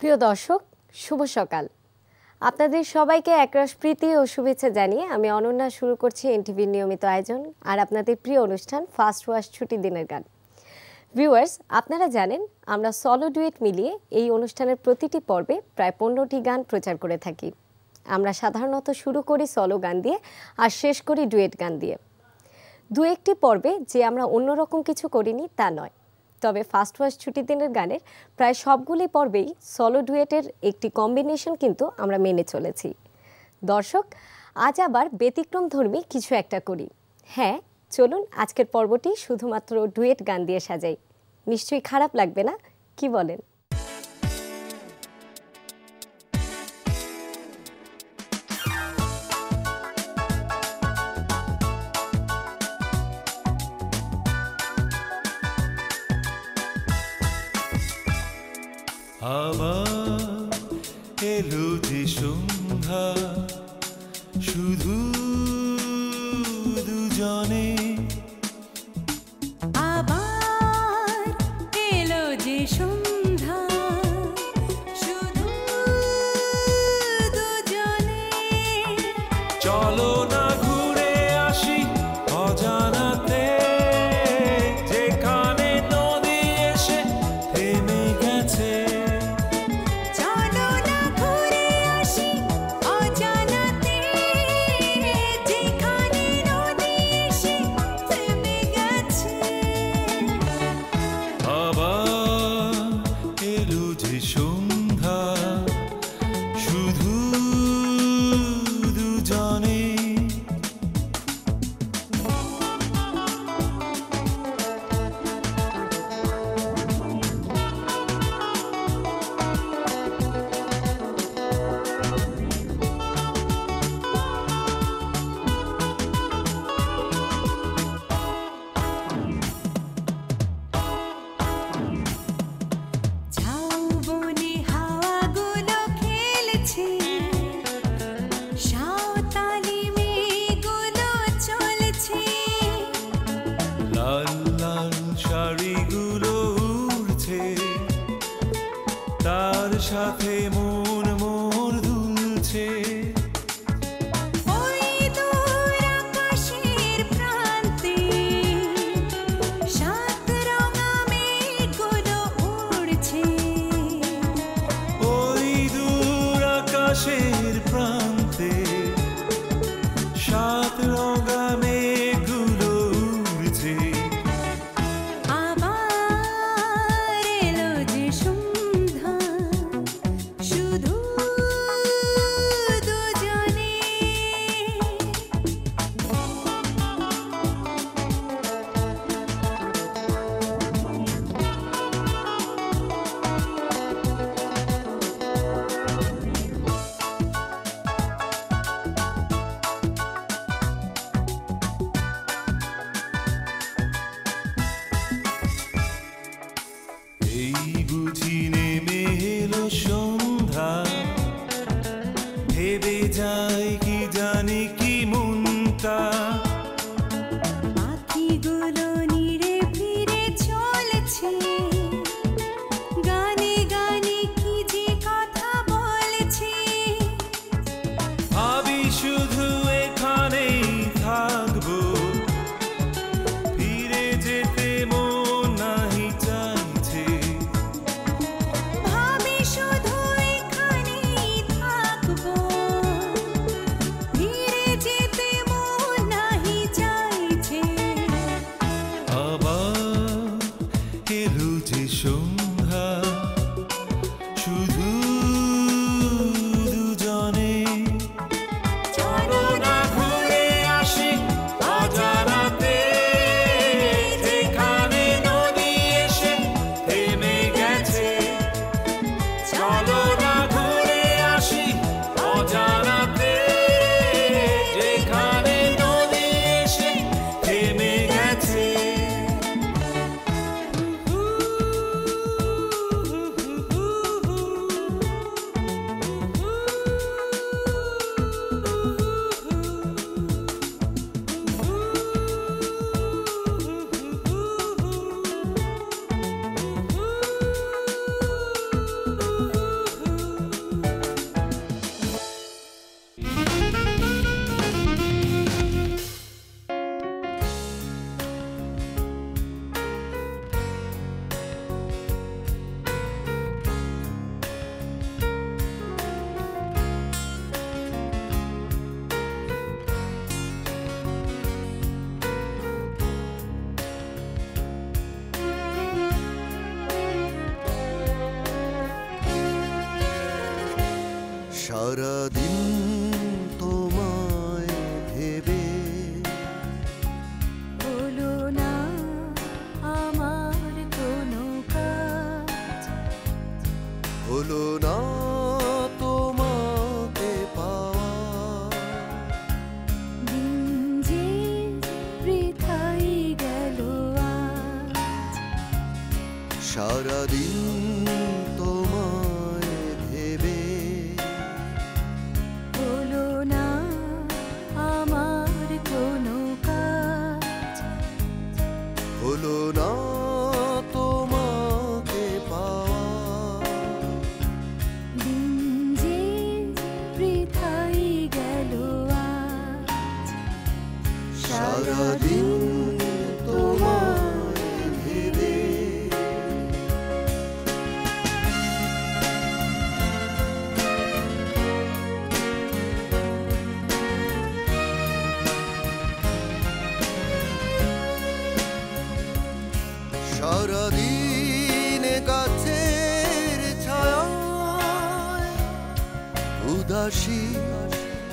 প্রিয় দর্শক, শুভ সকাল। আপনাদের সবাইকে একরাশ প্রীতি ও শুভেচ্ছা জানিয়ে আমি অনন্যা শুরু করছি এনটিভির নিয়মিত আয়োজন আর আপনাদের প্রিয় অনুষ্ঠান ফার্স্ট ওয়াশ ছুটি দিনের গান। ভিউয়ার্স, আপনারা জানেন আমরা সলো ডুয়েট মিলিয়ে এই অনুষ্ঠানের প্রতিটি পর্বে প্রায় 15টি গান প্রচার করে থাকি। আমরা সাধারণত শুরু করি সলো গান দিয়ে আর শেষ করি ডুয়েট গান দিয়ে। দু একটি পর্বে যে আমরা অন্যরকম কিছু করিনি তা নয়, তবে ফার্স্ট ওয়াশ ছুটির দিনের গানের প্রায় সবগুলি পর্বেই সলো ডুয়েটের একটি কম্বিনেশন কিন্তু আমরা মেনে চলেছি। দর্শক, আজ আবার ব্যতিক্রমধর্মী কিছু একটা করি। হ্যাঁ, চলুন আজকের পর্বটি শুধুমাত্র ডুয়েট গান দিয়ে সাজাই। নিশ্চয়ই খারাপ লাগবে না, কি বলেন? আবার এলো যে সন্ধ্যা, শুধু দুজনে। আবার এলো যে সন্ধ্যা, শুধু দুজনে। চলো না ঘুরে আসি অজানাতে, যেখানে নদী এসে থেমে গেছে। চলো না ঘুরে আসি অজানাতে, যেখানে নদী এসে থেমে গেছে। আবার এলো যে সন্ধ্যা, শুধু দুজনে। ঝাউবনে হাওয়াগুলো খেলছে, সাঁওতালি মেঘগুলো চলছে। লাল লাল শাড়িগুলো উড়ছে, তার সাথে মন মোর দুলছে। ওই দূর আকাশের প্রান্তে সাত রঙা মেঘগুলো উড়ছে। ওই দূর আকাশের প্রান্তে সাত রঙা মেঘগুলো উড়ছে। আবার এলো যে সন্ধ্যা, শুধু দুজনে। এই বুঝি নেমে এলো সন্ধ্যা, ভেবে যায় কি জানি কি মনটা। পাখিগুলো নিড়ে ফিরে চলেছে, গানে গানে কি যে কথা বলেছে। ভাবি শুধু এখানেই থাকবো, ফিরে যেতে মন নাহি চাইছে। ভাবি শুধু এখানেই থাকবো, সারাদিন তোমায় ভেবে হলো না আমার কোনো কাজ, হলো না তোমাকে পাওয়া, দিন যে বৃথাই গেল আজ, সারাদিন তোমায় ভেবে হলো না আমার কোনো কাজ, হলো না তোমাকে পাওয়া, দিন যে বৃথাই গেল আজ, সারাদিন তোমায় ভেবে। সারাদিন গাছের ছায়ায় উদাসী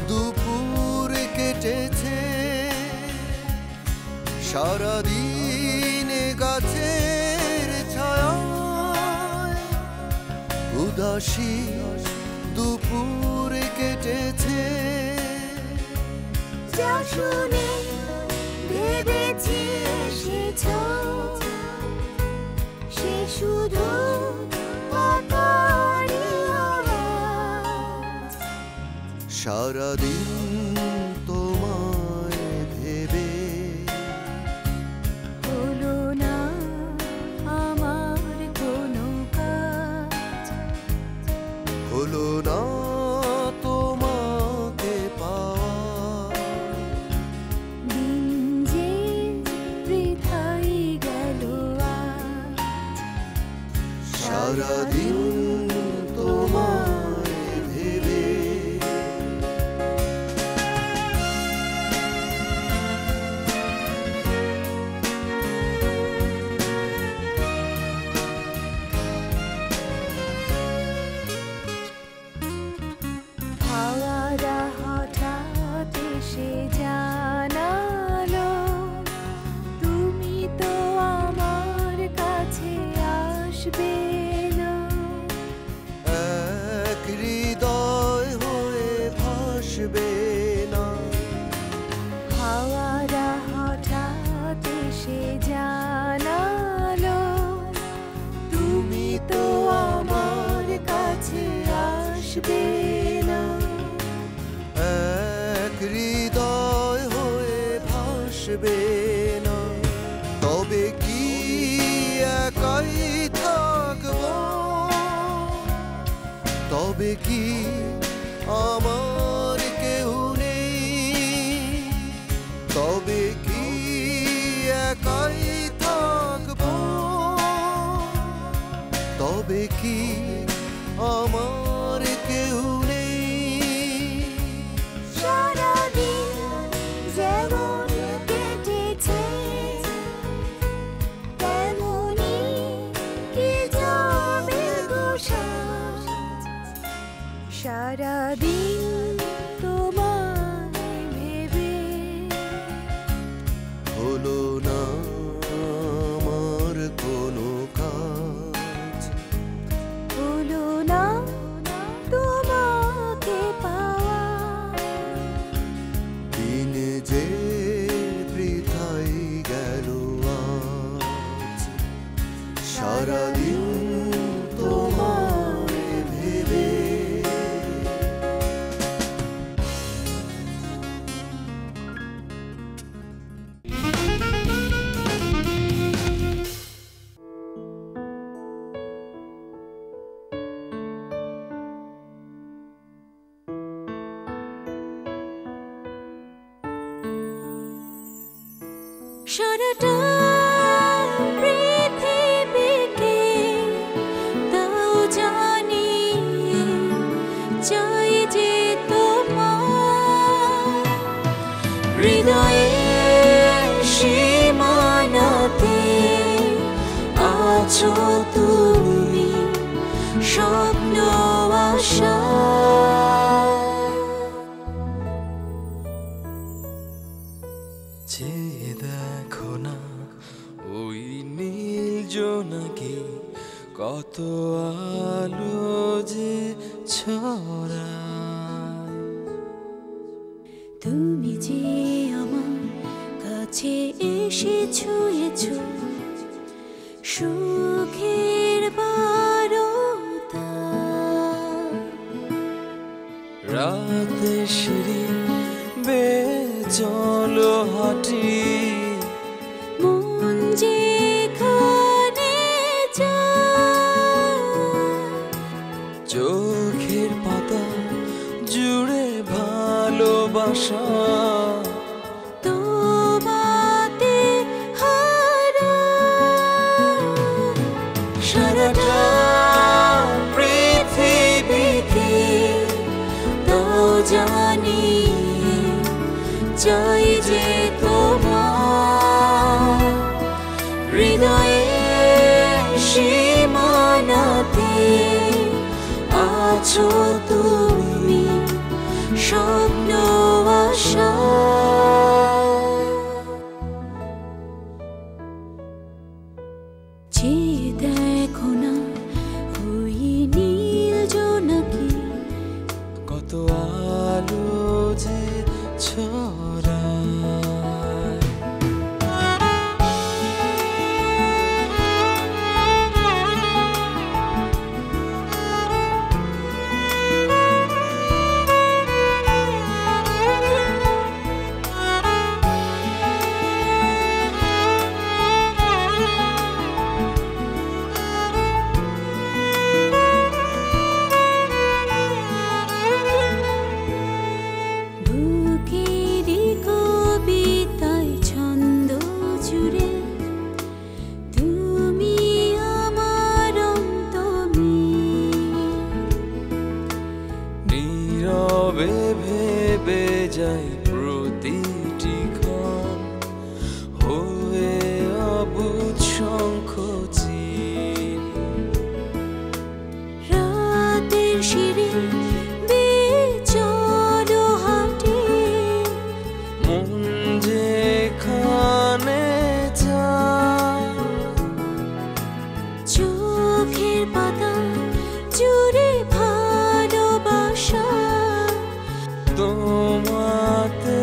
দুপুর কেটেছে, সারাদিন গাছের ছায়ায় উদাসী দুপুর কেটেছে, যা শুনে ভেবেছি এসেছ, সে শুধু পাতারই আওয়াজ, সারাদিন তোমায় ভেবে হলো না আমার কোনো কাজ, হলো না তোমাকে পাওয়া, দিন যে বৃথাই গেল আজ, সারাদিন তোমায় ভেবে। হাওয়ারা হঠাৎ এসে জানালো, তুমি তো আমার কাছে আসবে না, এক হৃদয় হয়ে ভাসবে না, হাওয়ারা হঠাৎ এসে জানালো, তুমি তো আমার কাছে আসবে না, এক হৃদয় হয়ে ভাসবে না, তবে কি একাই থাকবো, তবে কি আমার কেউ নেই, তবে কি একাই থাকবো, তবে কি আমার কেউ নেই, সারাদিন যেমন কেটেছে তেমনি কি যাবে গো সাজ, সারাদিন তোমায় ভেবে হলো না আমার কোনো কাজ, হলো না তোমাকে পাওয়া, দিন যে বৃথাই গেল আজ, সারাদিন তোমায় ভেবে। সারাটা পৃথিবীকে তাও জানি, চাই যে তোমার হৃদয়ের সীমানাতে আছো তুমি, স্বপ্ন আশা কত আলো যে ছড়ায় তুমি যে আমার কাছে এসে ছুঁয়েছো সুখের বারতা রাতে সিঁড়ি বেয়ে চলো হাঁটি মন যেখানে যায় চোখের পাতা জুড়ে ভালোবাসা তোমাতে হারায় সারাটা পৃথিবীতে তাও জানি চাই যে তোমার হৃদয়ে সীমানাতে আছো তুমি স্বপ্ন আশা চেয়ে দেখো না ওই নীল জোনাকি কত আলো যে ছড়ায় বুকেরই কবিতায় ছন্দ জুড়ে তুমি আমার অন্তমিল নীরবে ভেবে যাই প্রতিটি ক্ষণ হয়ে অবুঝ শঙ্খচিল রাতের সিঁড়ি বেয়ে চলো হাঁটি মন যেখানে যায় চোখের পাতা জুড়ে ভালোবাসা তোমাতে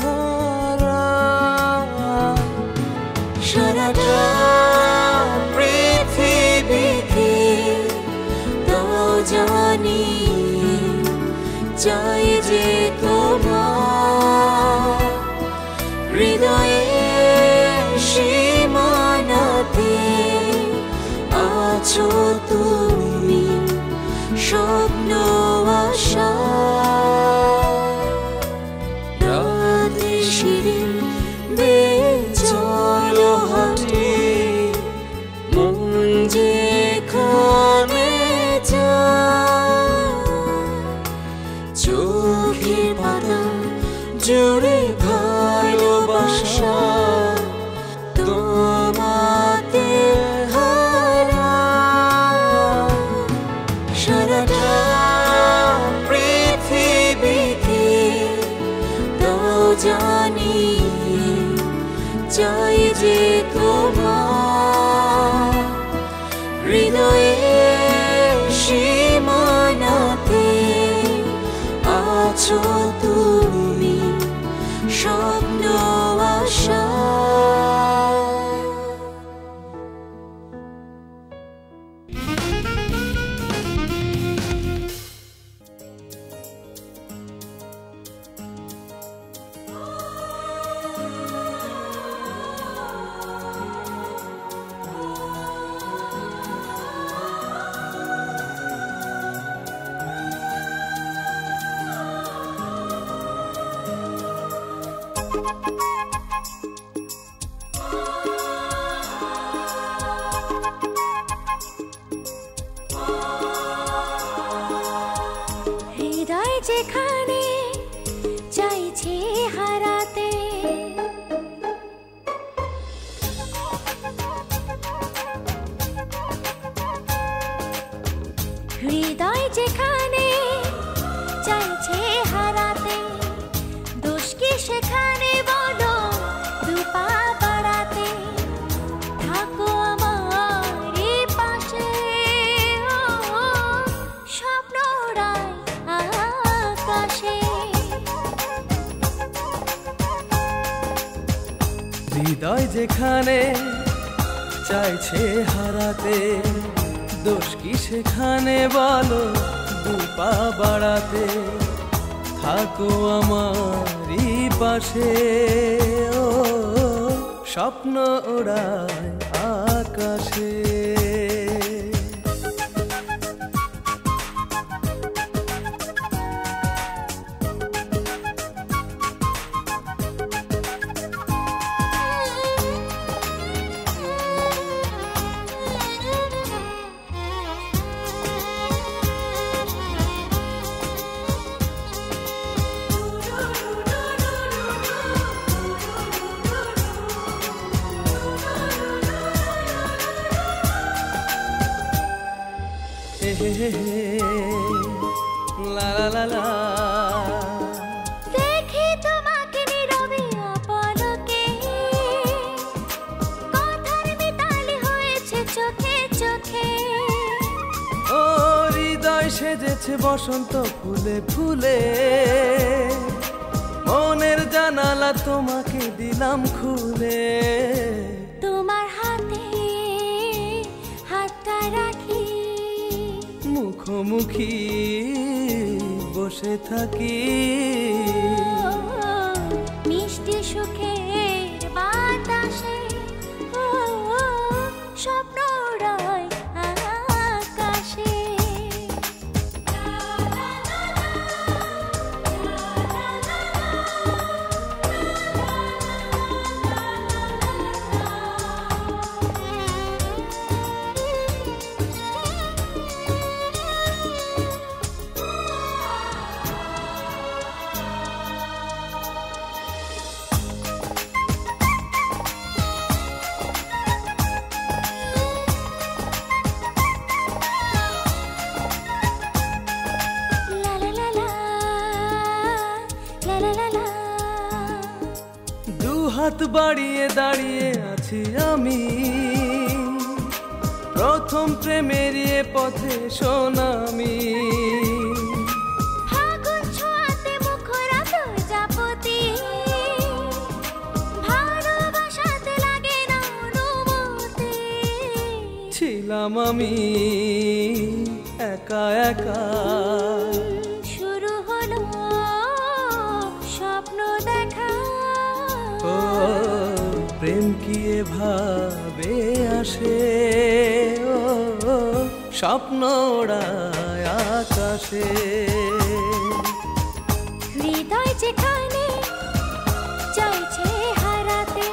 হারায় সারাটা পৃথিবীতে তাও জানি চাই যে তোমার হৃদয়ে সীমানাতে আছো তুমি স্বপ্ন আশা রাতে সিঁড়ি বেয়ে চলো হাঁটি মন যেখানে যায় চোখের পাতা জুড়ে ভালোবাসা তোমাতে হারায় সারাটা পৃথিবীতে তাও জানি চাই যে তোমার হৃদয়ে সীমানাতে আছো তুমি স্বপ্ন আশা হৃদয় যেখানে চাইছে হারাতে হৃদয় যেখানে চাইছে হারাতে দোষ কি সেখানে বলো দুপা বাড়াতে থাকো আমার পাশে হৃদয় যেখানে চাইছে হারাতে, দোষ কি সেখানে বলো দুই পা বাড়াতে। থাকো আমারই পাশে, ও স্বপ্ন ওড়ায় আকাশে। লা লা লা লা। দেখি তোমাকে নীরবে অপলকে, কথার মিতালি হয়েছে চোখে চোখে। ও হৃদয় সেজেছে বসন্ত ফুলে ফুলে, মনের জানালা তোমাকে দিলাম খুলে। তোমার হাতে হাতটা রাখি, মুখোমুখি বসে থাকি। মিষ্টি সুখের বাতাসে, ও স্বপ্ন উড়ায় আকাশে। হাত বাড়িয়ে দাঁড়িয়ে আছি আমি, প্রথম প্রেমের এ পথে সোনামি। ফাগুন ছোঁয়াতে মুখরা প্রজাপতি, ভালোবাসাতে লাগে না অনুমতি। ছিলাম আমি একা একা, শুরু হলো স্বপ্ন দেখা। ও প্রেম কি এভাবে আসে, ও স্বপ্ন ওড়ায় আকাশে। হৃদয় যেখানে চাইছে হারাতে,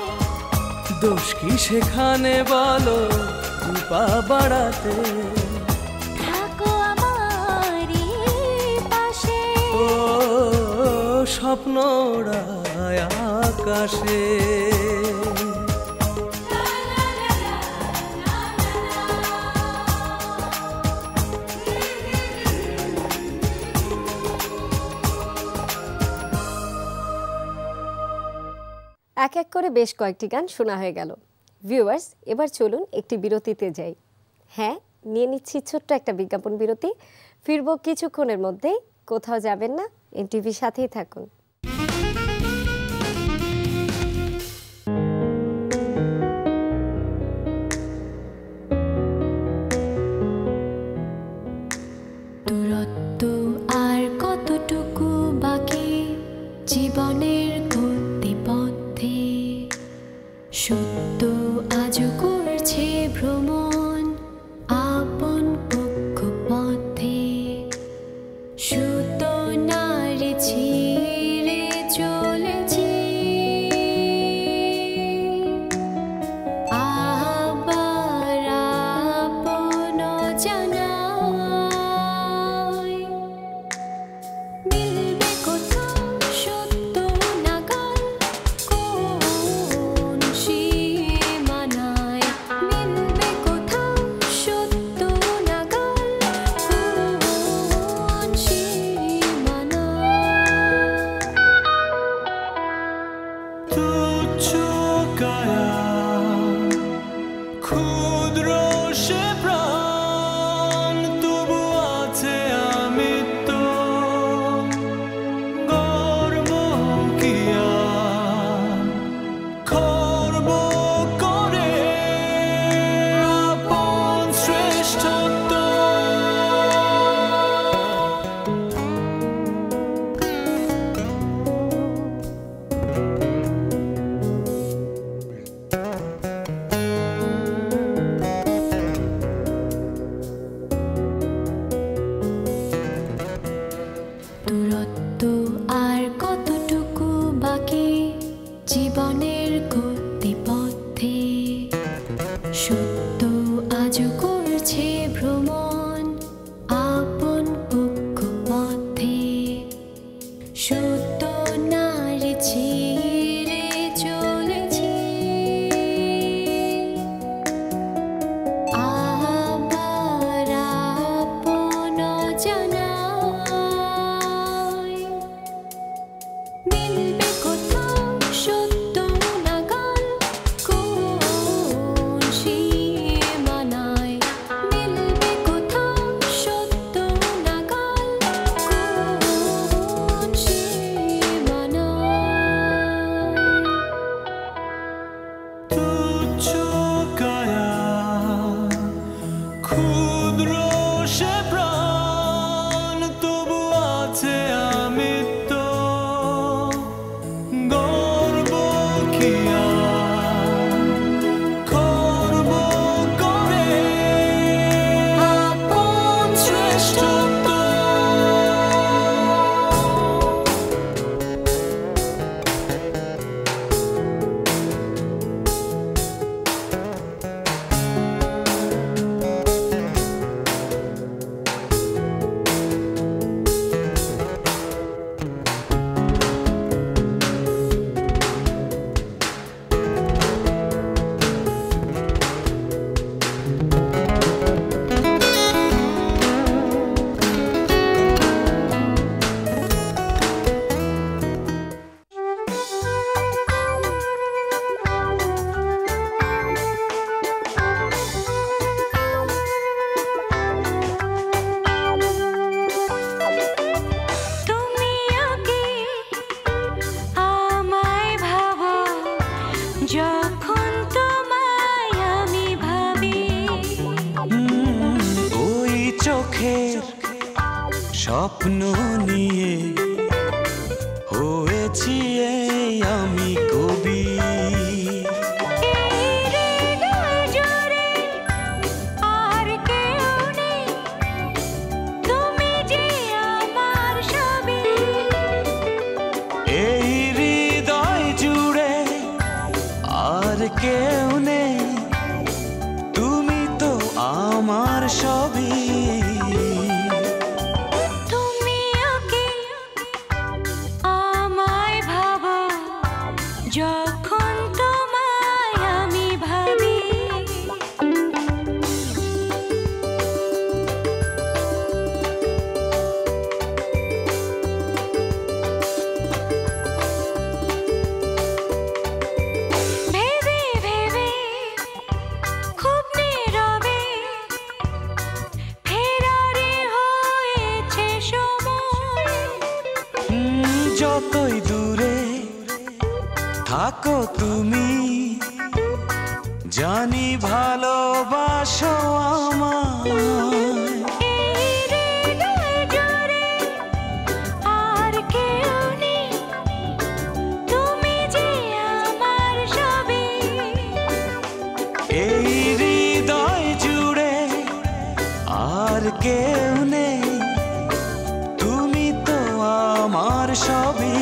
দোষ কি সেখানে বলো দুই পা বাড়াতে। থাকো আমারই পাশে, ও স্বপ্ন ওড়ায় আকাশে। এক এক করে বেশ কয়েকটি গান শোনা হয়ে গেল। ভিউয়ার্স, এবার চলুন একটি বিরতিতে যাই। হ্যাঁ, নিয়ে নিচ্ছি ছোট্ট একটা বিজ্ঞাপন বিরতি। ফিরবো কিছুক্ষণের মধ্যেই, কোথাও যাবেন না, এনটিভির সাথেই থাকুন। দূরত্ব আর কতটুকু বাকি জীবনের গতিপথে, সত্য আজও করছে ভ্রমণ আপন কক্ষপথে। সুতো নাড়ে ছিঁড়ে চলেছি, আবার আপন জানায়। মিলবে কোথাও সত্য নাগাল কোন সীমানায়, মিলবে কোথাও সত্য নাগাল কোন সীমানায়। তুচ্ছ কায়া ক্ষুদ্র সে প্রাণ, সে প্রাণ তবু আছে আমি তো গর্ব কি আর করব করে আপন শ্রেষ্ঠত্ব। তুমি আগে আমায় ভাবো যখন তোমায় আমি ভাবি ওই চোখের স্বপ্ন নিয়ে হয়েছি এই আমি কবি। এই হৃদয় জুড়ে আর কেউ নেই, তুমি যে আমার সবই। এই হৃদয় জুড়ে আর কেউ নেই, তুমি তো আমার সবই। তুমি আগে আমায় ভাবো যখন তোমায় আমি ভাবি। ভেবে ভেবে খুব নীরবে ফেরারে হয়েছে সময়। যতই দূরে থাকো তুমি, জানি ভালোবাসো আমায়। এই হৃদয় জুড়ে আর কেউ নেই, তুমি যে আমার সবই। এই হৃদয় জুড়ে আর কেউ নেই, তুমি তো আমার সবই।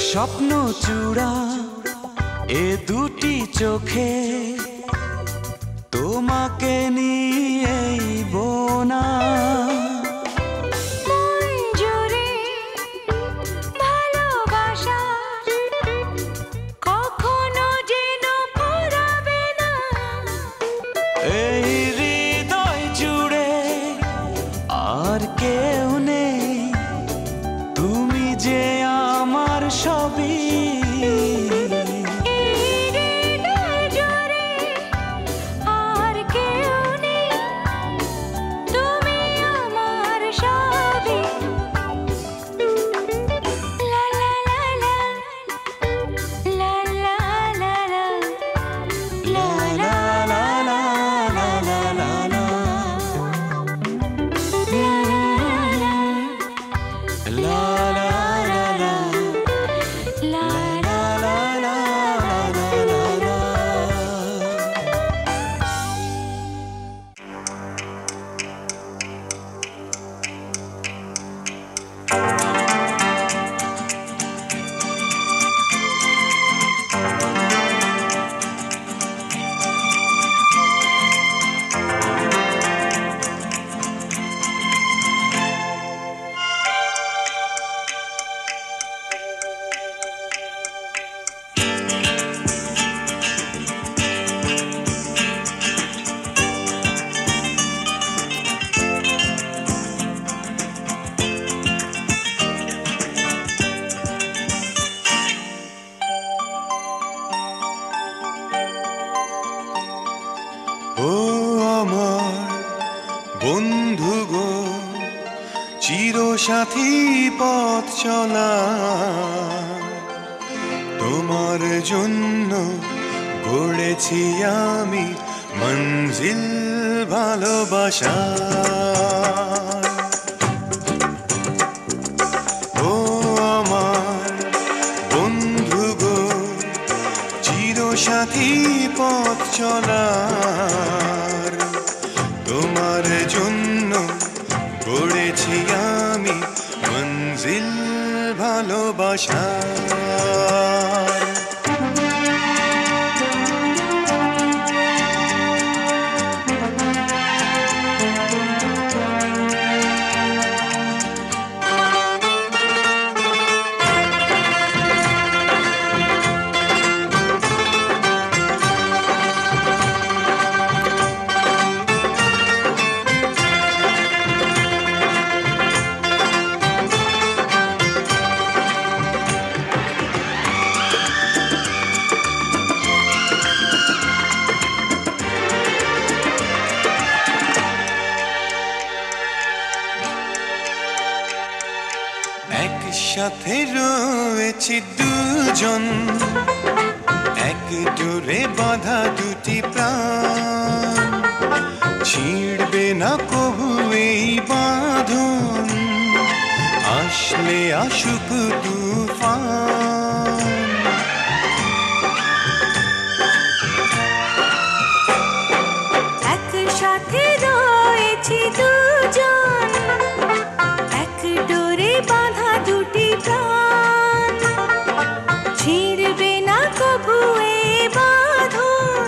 স্বপ্ন চূড়া এ দুটি চোখে তোমাকে নিয়েই বোনা। মন জুড়ে ভালোবাসা কখনো যেন ফুরাবে না। এই হৃদয় জুড়ে আর কেউ নেই, তুমি যে আমার সবই। এই হৃদয় জুড়ে আর কেউ নেই, চিরসাথী পথ চলা তোমার জন্য গড়েছি আমি মঞ্জিল ভালোবাসা ও আমার বন্ধু গো চিরসাথী পথ চলার তোমার জন্য গড়েছি আমি মঞ্জিল ভালোবাসা একসাথে রয়েছি দুজন এক জোরে বাঁধা দুটি প্রাণ ছিঁড়বে না কবু এই বাঁধন আসলে আসুক তুফান একসাথে রয়েছি দুজন এক ডোরে বাঁধা দুটি প্রাণ ছিঁড়বে না কবু এ বাঁধন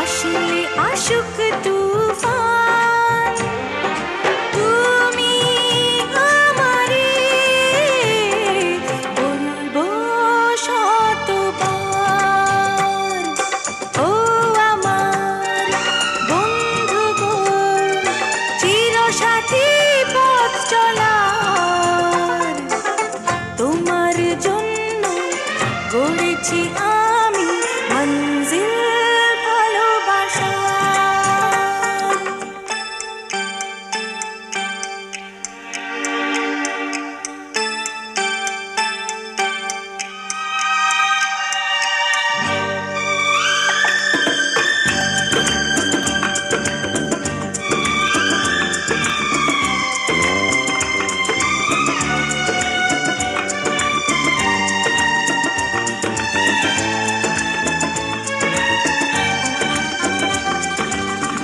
আসলে আসুক তুফান তুমি আমারে বলবো শতবার ও আমার বন্ধু গো চিরসাথী পথ চলার তোমার জন্য গড়েছি আমি মঞ্জিল ভালোবাসা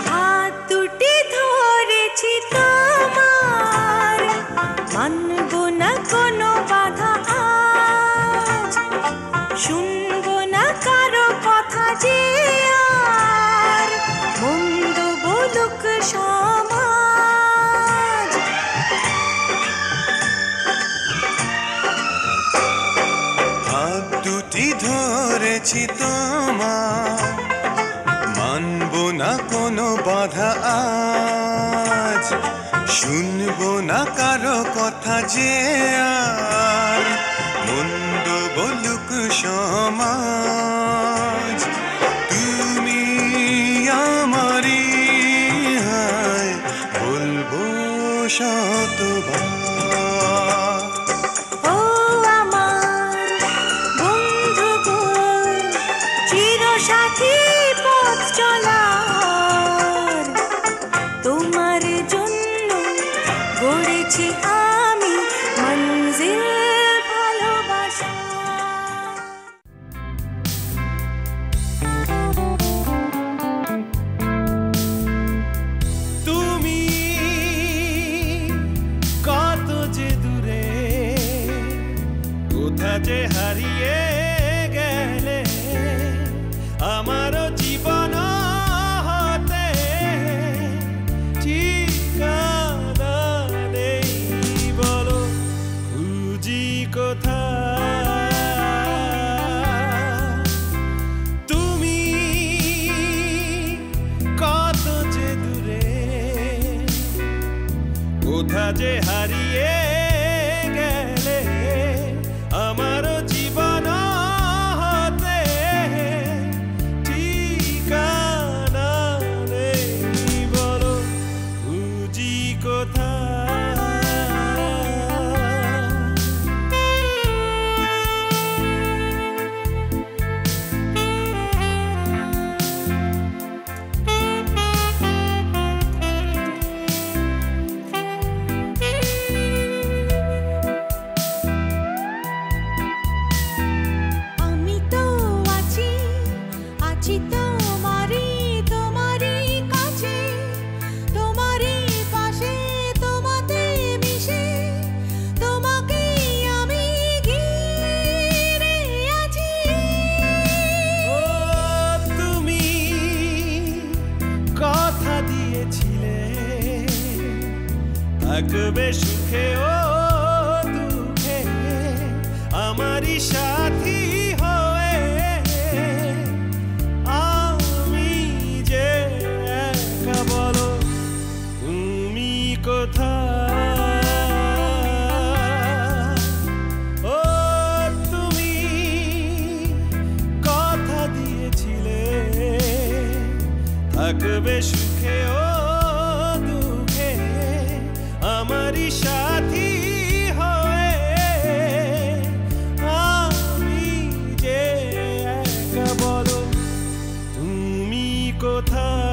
হাত দুটি ধরেছি তোমার মানব না কোনো বাধা আজ শুনবো না কারো কথা যে আর মন্দ বলুক সমাজ হাত দুটি ধরেছি তোমার মানব না কোনো বাধা আজ শুনবো না কারো কথা যে আর মন্দ বলুক সমাজ তুমি আমারি হায় বলবো শতবার ও আমার বন্ধু গো চিরসাথী পথ চলার তোমার জন্য গড়েছি আমি মঞ্জিল ভালোবাসা তুমি কত যে দূরে কোথা যে হারিয়ে গেলে আমারও জীবন হতে ঠিকানা নেই বলো খুঁজি কোথায় তুমি কত যে দূরে কোথা যে হারিয়ে গেলে আমারও জীবন হতে ঠিকানা নেই বলো খুঁজি কোথায় থাকবে সুখে ও দুঃখে আমারই সাথী হয়ে আমি যে একা বলো তুমি কোথায় ও তুমি কথা দিয়েছিলে থাকবে সুখে ও দুঃখে আমারই সাথী হয়ে আমি যে একা বলো তুমি কোথায়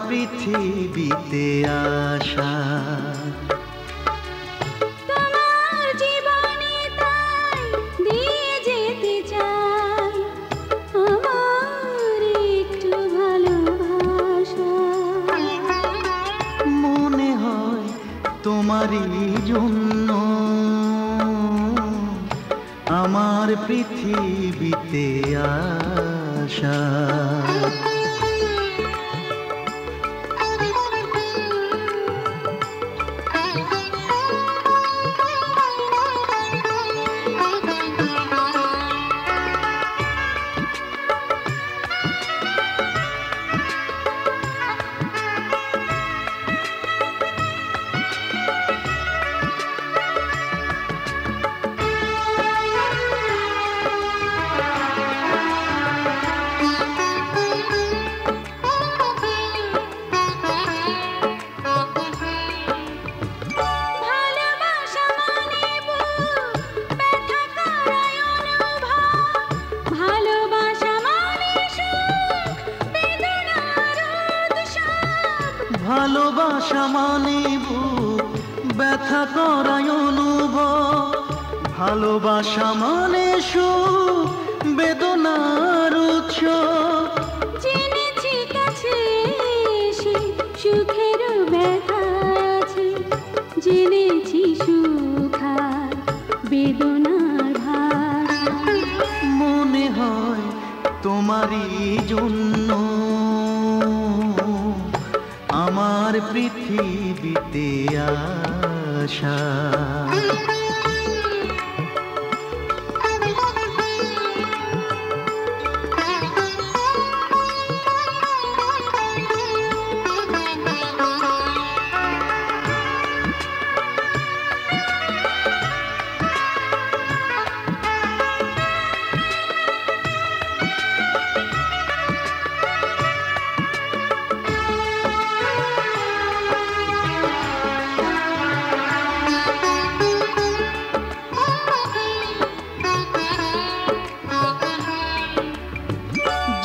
পৃথিবীতে আসা। তোমার জীবনে তাই দিয়ে যেতে চাই আমার একটু ভালোবাসা। মনে হয় তোমারই জন্য আমার পৃথিবীতে আসা। ভালোবাসা মানে বুক ব্যথা করায় অনুভব, ভালোবাসা মানে সুখ বেদনার উৎসব। ভালোবাসা মানে বুক ব্যথা করায় অনুভব, ভালোবাসা মানে সুখ বেদনার উৎস। জেনেছি কাছে এসে সুখের ব্যথা আছে, জেনেছি সুখ আর বেদনার ভাষা। মনে হয় তোমারই জন্য আমার পৃথিবীতে আসা।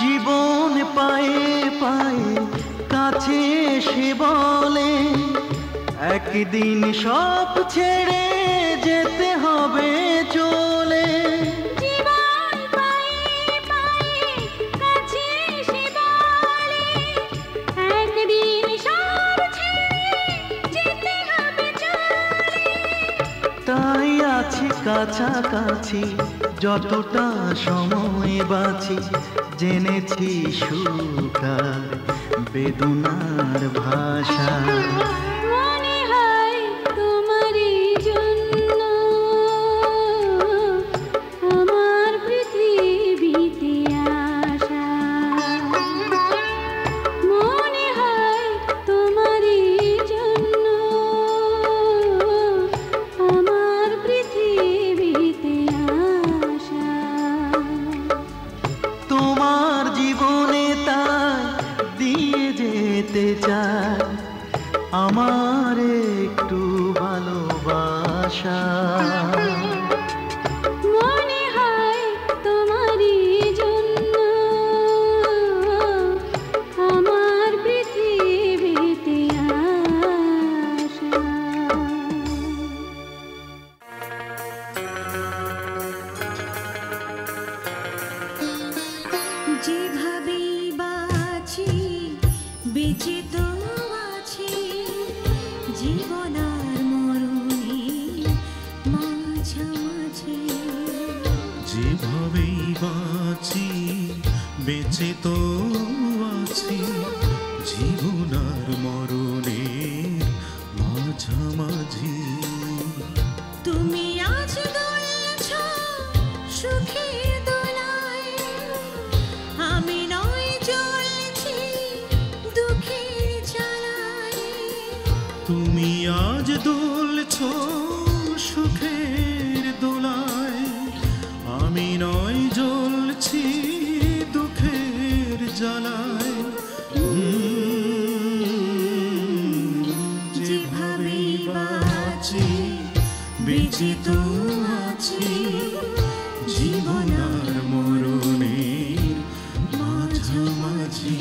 জীবন পায়ে পায়ে কাছে এসে বলে একদিন সব ছেড়ে যেতে হবে চলে। জীবন পায়ে পায়ে কাছে এসে বলে একদিন সব ছেড়ে যেতে হবে চলে। তাই আছি কাছাকাছি যতটা সময় বাঁচি, জেনেছি সুখ আর বেদনার ভাষা। মনে হয় তোমারই জন্য আমার পৃথিবীতে আসা। মনে হয় তোমারই জন্য আমার পৃথিবীতে আসা। তোমার জীবনে তাই দিয়ে যেতে চাই আমার একটু ভালোবাসা। মনে হয় তোমারই জন্য আমার পৃথিবীতে আসা। যেভাবেই বাঁচি বেঁচে তো আছি জীবন আর মরণের মাঝামাঝি। যেভাবেই বাঁচি বেঁচে তো আছি জীবন আর মরণের মাঝামাঝি। তুমি আজ দুলছ সুখের দোলায়, আমি নয় জ্বলছি দুঃখের জ্বালায়। তুমি আজ দুলছ সুখের দোলায়, আমি নয় জ্বলছি দুঃখের জ্বালায়। যেভাবেই বাঁচি বেঁচে তো আছি জীবন আর মরণের মাঝামাঝি।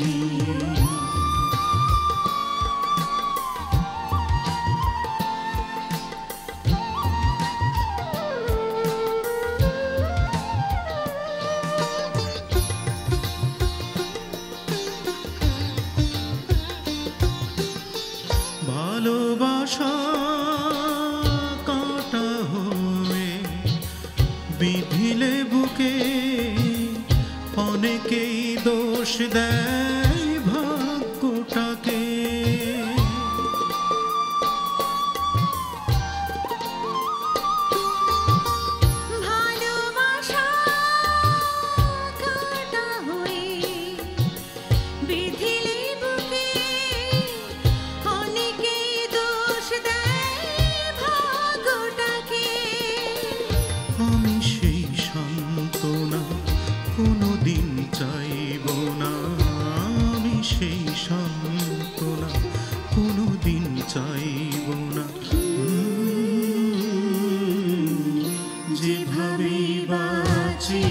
বাঁচি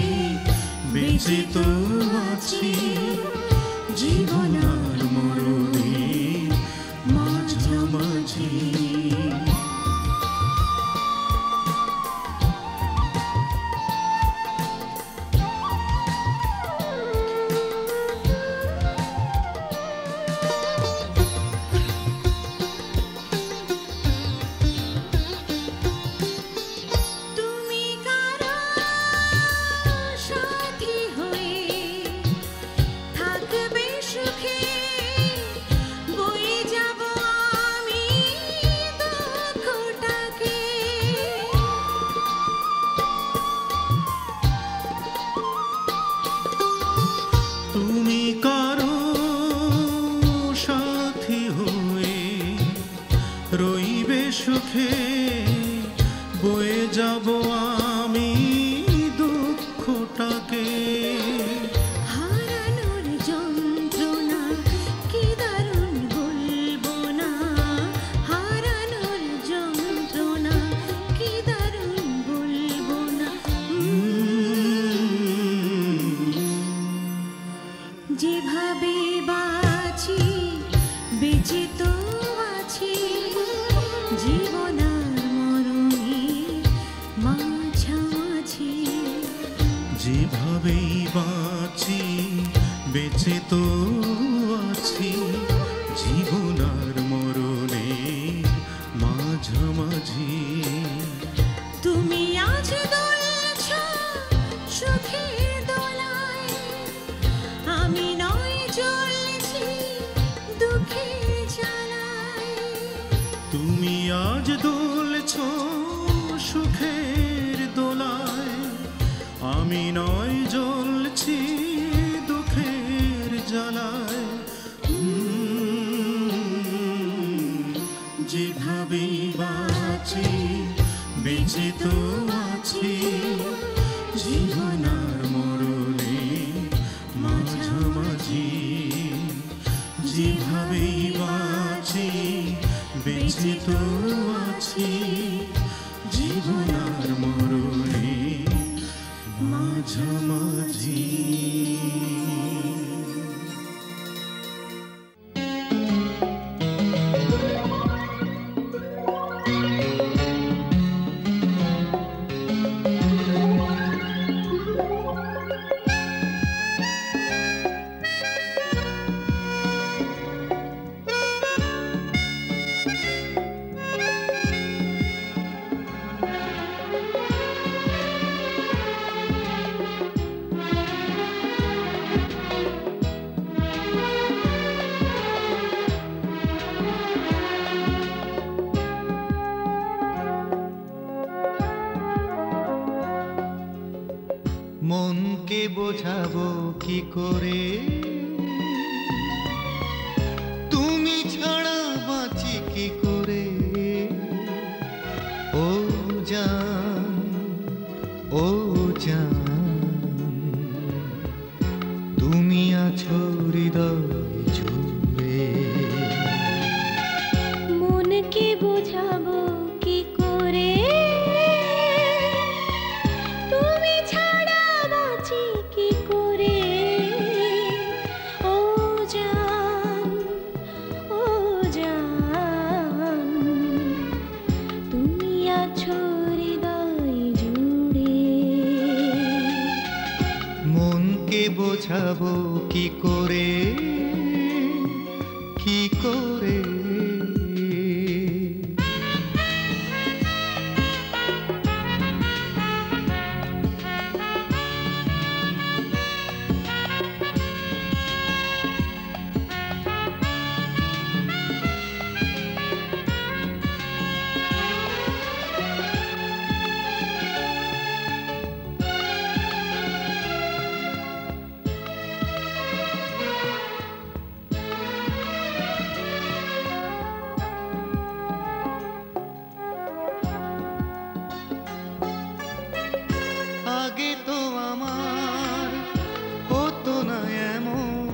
বেঁচে তো আছি জীবন আর মরণের মাঝামাঝি তুমি কারো সাথী হয়ে থাকবে সুখে বয়ে যাব আমি দুঃখটাকে তুমি কারো সাথী হয়ে রইবে সুখে বয়ে যাব আমি দুঃখটাকে হারানোর যন্ত্রণা কি দারুণ বলবো না হারানোর যন্ত্রণা কি দারুণ বলবো না যেভাবে বাঁচি বেঁচে তো আছি জীবন আর মরণের মাঝামাঝি যেভাবেই বাঁচি বেঁচে তো আছি জীবন আর মরণের মাঝামাঝি তুমি আজ দুলছ সুখের দোলায় আমি নয় জ্বলছি দুঃখের জ্বালায় তুমি আজ দুলছ সুখের দোলায় আমি নয় জ্বলছি দুঃখের জ্বালায় যেভাবেই বাঁচি বেঁচে তো আছি জীবন আর মরণের মাঝামাঝি যেভাবেই বাঁচি বেঁচে তো আছি জীবন আর মরণের মাঝামাঝি মনকে বোঝাবো কি করে তুমি ছাড়া বাঁচি কি করে ও জান ও জান তুমি আছো হৃদয় জুড়ে মনকে বোঝাবো কি করে তুমি ছাড়া বাঁচি কি করে ও জান তুমি আছো হৃদয় জুড়ে মনকে বোঝাবো কি করে কি করে আগে তো আমার হতো না এমন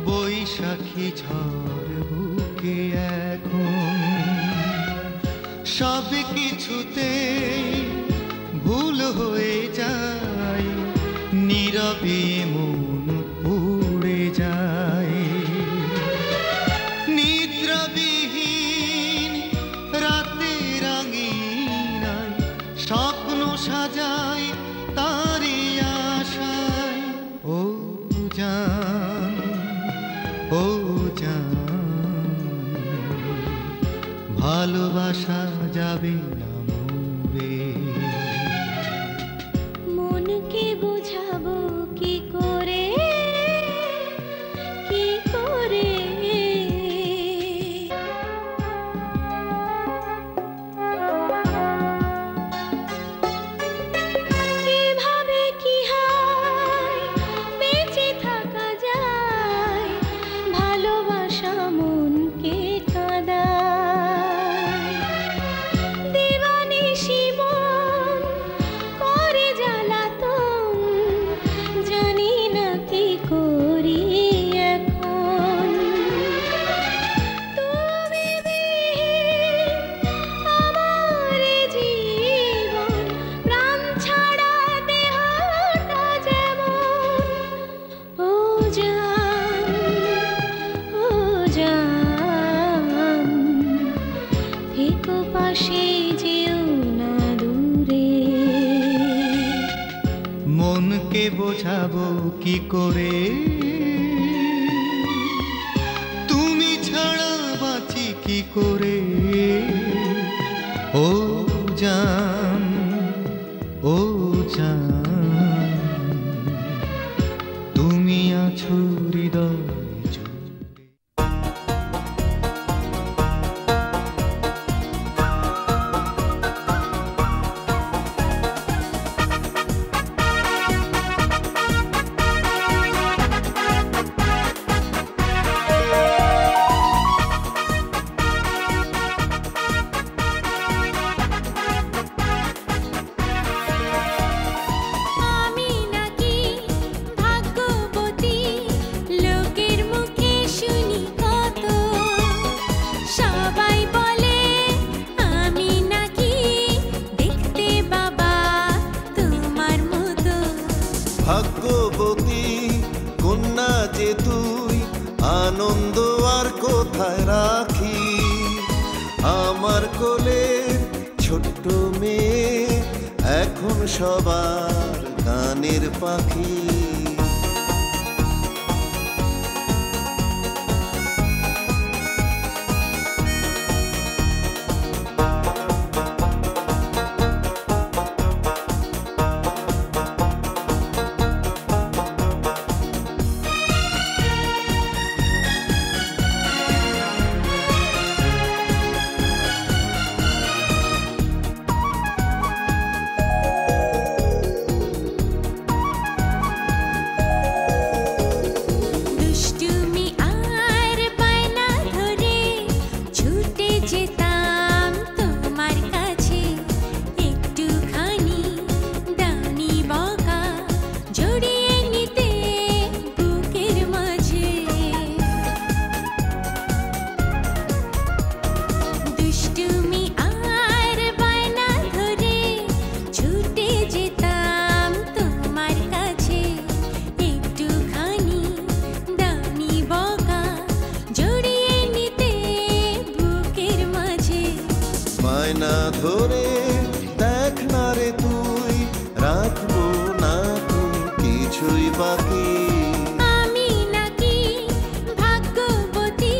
বৈশাখী ঝড় বুকে এখন সব কিছুতে ভুল হয়ে যায়, নীরবে মন উড়ে যায়। নিদ্রাবিহীন রাতের আঙিনায় স্বপ্ন সাজায় তারি আশায়। ও জান, ও জান, ভালোবাসা যাবে না মরে। মনকে বোঝাবো কি করে, কি করে? কিভাবে কি হয় বেঁচে থাকা যায়, ভালোবাসা মনকে কাঁদায়। দিবানিশি মন করে জ্বালাতন, জানি না কি করি এখন। তুমি বিহীন আমার জীবন, প্রাণ ছাড়া দেহটা যেমন। ও জান, ও জান, থেকো পাশে, যেও না দূরে। মনকে বোঝাবো কি করে, তুমি ছাড়া বাঁচি কি করে। ও জান, ও জান, তুমি আছো হৃদয় জুড়ে। আমি নাকি ভাগ্যবতী, লোকের মুখে শুনি কত। সবাই বলে আমি নাকি দেখতে বাবা তোমার মতো। ভাগ্যবতী কন্যা যে তুই, আনন্দ আর কোথায় রাখি। আমার কোলে ছোট্ট মেয়ে এখন সবার গানের পাখি। দুষ্টুমি আর বায়না ধরে ছুটে যেতাম তোমার কাছে। একটুখানি দানি বকা জড়িয়ে নিতে বুকের মাঝে। দুষ্টুমি আর বায়না ধরে ছুটে যেতাম তোমার কাছে। একটুখানি দানি বকা জড়িয়ে নিতে বুকের মাঝে। বায়না ধরে দেখ না রে তুই, রাখবো না তুই কিছুই বাকি। আমি নাকি ভাগ্যবতী,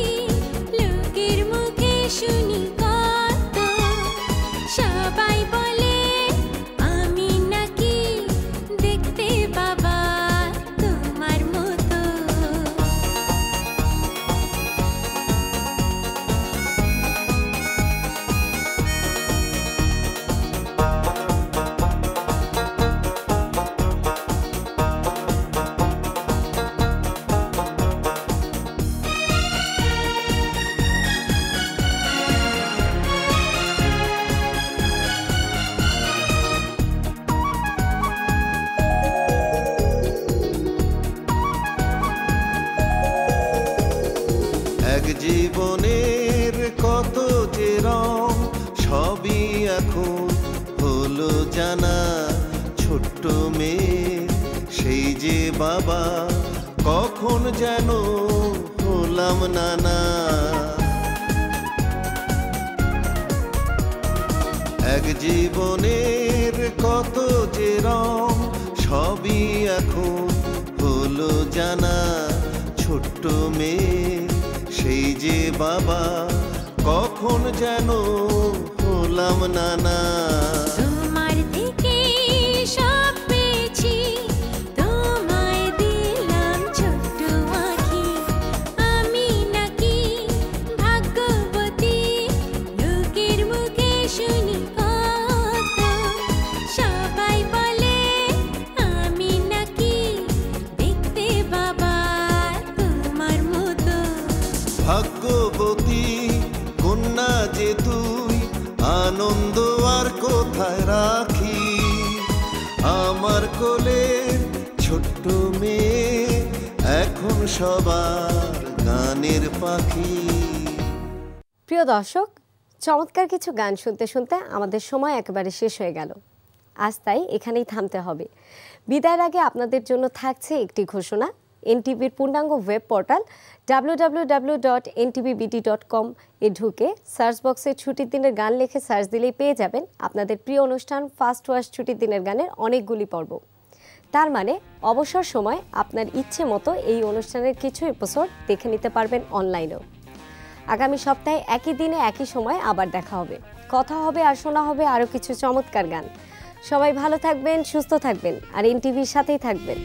লোকের মুখে শুনি কত। সবাই বলে আমি নাকি দেখতে বাবা তোমার মতো। এক জীবনের কত যে রং, সবই এখন হলো জানা। মেয়ে সেই যে বাবা কখন যেন হলাম নানা এক জীবনের কত যে রং সবই এখন হলো জানা ছোট্ট মেয়ে সেই যে বাবা কখন যেন হলাম নানা তোমার থেকে সব পেয়েছি তোমায় দিলাম ছোট্ট আঁখি আমি নাকি ভাগ্যবতী লোকের মুখে শুনি কত সবাই বলে আমি নাকি দেখতে বাবা তোমার মতো ভাগ্যবতী কন্যা যে তুই আনন্দ আর কোথায় রাখি আমার কোলে ছোট্ট মেয়ে এখন সবার গানের পাখি প্রিয় দর্শক, চমৎকার কিছু গান শুনতে শুনতে আমাদের সময় একেবারে শেষ হয়ে গেল। আজ তাই এখানেই থামতে হবে। বিদায়ের আগে আপনাদের জন্য থাকছে একটি ঘোষণা। এনটিভির পূর্ণাঙ্গ ওয়েব পোর্টাল www.ntvbt.com এ ঢুকে সার্চ বক্সে ছুটির দিনের গান লিখে সার্চ দিলেই পেয়ে যাবেন আপনাদের প্রিয় অনুষ্ঠান ফার্স্ট ওয়াশ ছুটির দিনের গানের অনেকগুলি পর্ব। তার মানে অবসর সময় আপনার ইচ্ছে মতো এই অনুষ্ঠানের কিছু এপিসোড দেখে নিতে পারবেন অনলাইনেও। আগামী সপ্তাহে একই দিনে একই সময় আবার দেখা হবে, কথা হবে আর শোনা হবে আরও কিছু চমৎকার গান। সবাই ভালো থাকবেন, সুস্থ থাকবেন আর এনটিভির সাথেই থাকবেন।